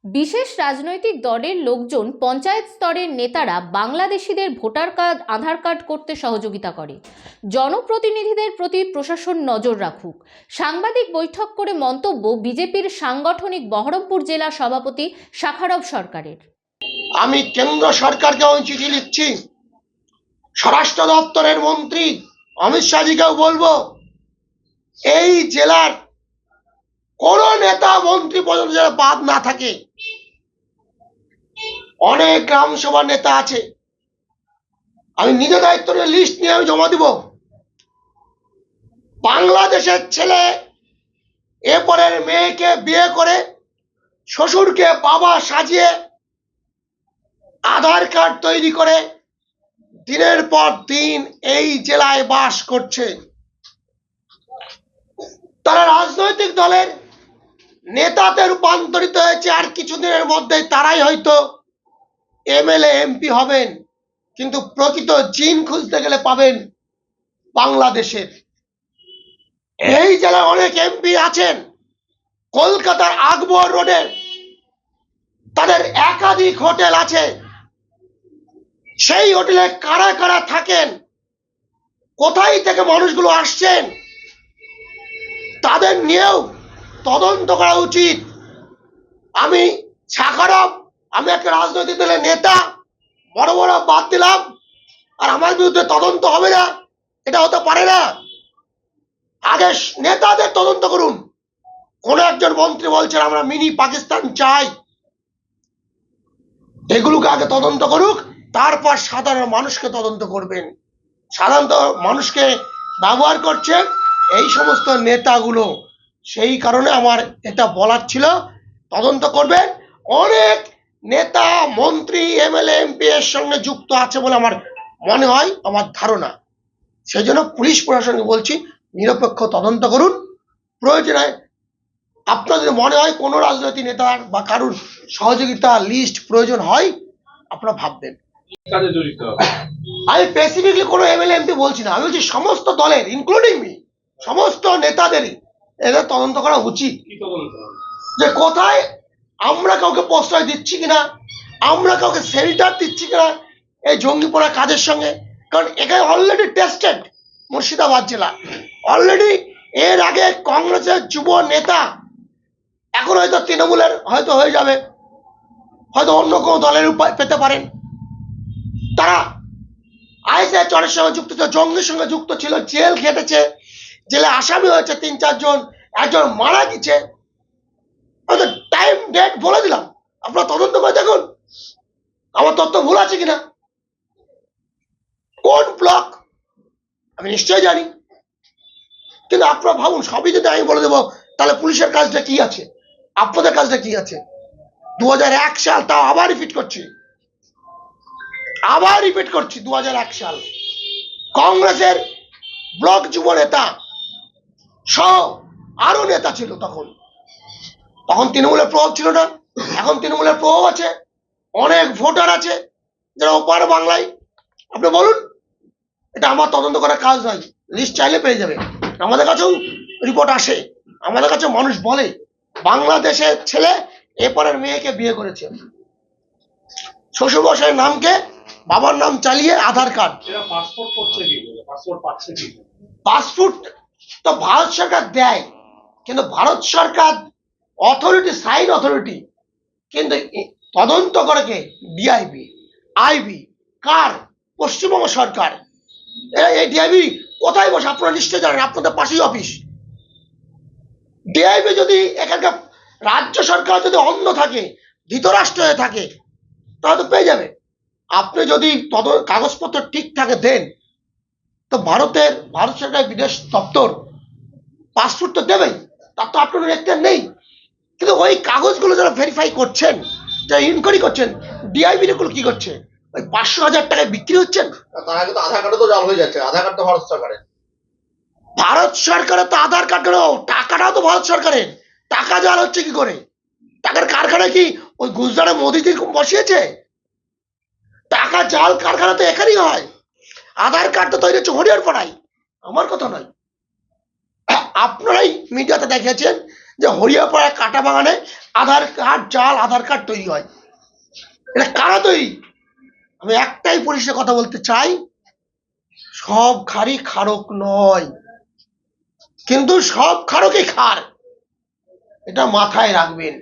বিশেষ রাজনৈতিক দলের লোকজন পঞ্চায়েত স্তরের নেতারা বাংলাদেশিদের ভোটার কার্ড আধার কার্ড করতে সহযোগিতা করে। জনপ্রতিনিধিদের প্রতি প্রশাসন নজর রাখুক। সাংবাদিক বৈঠক করে মন্তব্য বিজেপির সাংগঠনিক বহরমপুর জেলা সভাপতি শাখারব সরকারের। আমি কেন্দ্র সরকারকে চিঠি লিখছি, স্বরাষ্ট্র দপ্তরের মন্ত্রী অমিত শাহজিকেও বলবো, এই জেলার কোন নেতা মন্ত্রী পর্যন্ত যেন বাদ না থাকে। অনেক গ্রাম সভার নেতা আছে, আমি নিজে দায়িত্ব নিয়ে লিস্ট নিয়ে আমি জমা দিব। বাংলাদেশের ছেলে এরপরের মেয়েকে বিয়ে করে শ্বশুরকে বাবা সাজিয়ে আধার কার্ড তৈরি করে দিনের পর দিন এই জেলায় বাস করছে। তারা রাজনৈতিক দলের নেতাতে রূপান্তরিত হয়েছে, আর কিছুদিনের মধ্যেই তারাই হয়তো এমএলএ এমপি হবেন, কিন্তু প্রকৃত জিন খুঁজতে গেলে পাবেন বাংলাদেশের। এই জেলায় অনেক এমপি আছেন, কলকাতার আকবর রোডের তাদের একাধিক হোটেল আছে, সেই হোটেলে কারা কারা থাকেন, কোথায় থেকে মানুষগুলো আসছেন, তাদের নিয়েও তদন্ত করা উচিত। আমি শাখারব, আমি একটা রাজনৈতিক দলের নেতা, বড় বড় বাদ দিলাম আর আমার বিরুদ্ধে তদন্ত হবে না, এটা হতে পারে না। আগে নেতাদের তদন্ত করুন। কোন একজন মন্ত্রী বলছেন আমরা মিনি পাকিস্তান চাই, এগুলোকে আগে তদন্ত করুক, তারপর সাধারণ মানুষকে তদন্ত করবেন। সাধারণ মানুষকে ব্যবহার করছে এই সমস্ত নেতাগুলো, সেই কারণে আমার এটা বলার ছিল, তদন্ত করবেন। অনেক নেতা মন্ত্রী এমএলএ এমপি এর সঙ্গে যুক্ত আছে বলে আমার মনে হয়, আমার ধারণা। সেই জন্য পুলিশ প্রশাসনকে বলছি, নিরপেক্ষ তদন্ত করুন। প্রয়োজনে আপনাদের মনে হয় কোনো রাজনৈতিক নেতার বা কারুর সহযোগিতা লিস্ট প্রয়োজন হয়, আপনারা ভাববেন। আমি স্পেসিফিকলি কোনো এমএলএ এমপি বলছি না, আমি বলছি সমস্ত দলের ইনক্লুডিং মি, সমস্ত নেতাদেরই এদের তদন্ত করা উচিত, যে কোথায় আমরা কাউকে প্রশ্রয় দিচ্ছি কিনা, আমরা কাউকে শেল্টার দিচ্ছি কিনা এই জঙ্গিপনা কাজের সঙ্গে। কারণ এখানে অলরেডি টেস্টেড মুর্শিদাবাদ জেলা, অলরেডি এর আগে কংগ্রেসের যুব নেতা, এখন হয়তো তৃণমূলের হয়তো হয়ে যাবে, হয়তো অন্য কোনো দলের উপায় পেতে পারেন, তারা আইএসআই চরের সঙ্গে যুক্ত ছিল, জঙ্গির সঙ্গে যুক্ত ছিল, জেল খেটেছে, জেলে আসামি হয়েছে ৩-৪ জন, একজন মারা গেছে। টাইম ডেট বলে দিলাম, আপনারা তদন্ত করে দেখুন আমার তথ্য ভুল আছে কিনা। কোন ব্লক আমি নিশ্চয় জানি, কিন্তু আপনারা ভাবুন, সবই যদি আমি বলে দেবো তাহলে পুলিশের কাজটা কি আছে, আপনাদের কাজটা কি আছে। 2001 সাল, তাও আবার রিপিট করছি 2001 সাল, কংগ্রেসের ব্লক যুব নেতা সহ আরো নেতা ছিল। তখন তৃণমূলের প্রভাব ছিল না, এখন তৃণমূলের প্রভাব আছে, অনেক ভোটার আছে যারা ওপার বাংলায়। আপনি বলুন, এটা আমার তদন্ত করার কাজ নয়, লিস্ট চাইলে পেয়ে যাবে। আমাদের কাছেও রিপোর্ট আসে, আমাদের কাছে মানুষ বলে বাংলাদেশের ছেলে এপারের মেয়েকে বিয়ে করেছে, শ্বশুর মশাইয়ের নামকে বাবার নাম চালিয়ে আধার কার্ড। পাসপোর্ট তো ভারত সরকার দেয়, কিন্তু ভারত সরকার অথরিটি, সাইন অথরিটি, কিন্তু তদন্ত করে কে? ডিআইবি, আইবি, কার? পশ্চিমবঙ্গ সরকার। এই ডিআইবি কোথায় বসে আপনারা নিশ্চয় জানেন, আপনাদের পাশেই অফিস। ডিআইবি যদি এখানকার রাজ্য সরকার যদি অন্ধ থাকে, ধৃতরাষ্ট্র হয়ে থাকে, তাহলে তো পেয়ে যাবে। আপনি যদি কাগজপত্র ঠিক থাকে দেন, তো ভারত সরকার বিদেশ দপ্তর পাসপোর্ট তো দেবেই, তার তো আপনার একটা নেই। কিন্তু ওই কাগজগুলো যারা ভেরিফাই করছেন, যারা ইনকোয়ারি করছেন, ডিআইবি গুলো কি করছে? ওই 500,000 টাকায় বিক্রি হচ্ছেন। তার আগে তো আধার কার্ডও তো জাল হয়ে যাচ্ছে, আধার কার্ড তো ভারত সরকারের। ভারত সরকারের তো আধার কার্ড, টাকাটাও তো ভারত সরকারের। টাকা জাল হচ্ছে কি করে? টাকার কারখানা কি ওই গুজরাটে মোদিজি বসিয়েছে? টাকা জাল কারখানা তো এখানেই হয়। আধার কার্ড তো তৈরি হচ্ছে হরিয়ার পাড়ায়, আমার কথা নয়। আপনারাই মিডিয়াতে দেখেছেন যে হরিয়াপাড়ায় কাটা বাগানে আধার কার্ড জাল আধার কার্ড তৈরি হয়। এটা কারা তৈরি? আমি একটাই পরিষ্কার কথা বলতে চাই, সব খারই খারক নয়, কিন্তু সব খারকই খার, এটা মাথায় রাখবেন।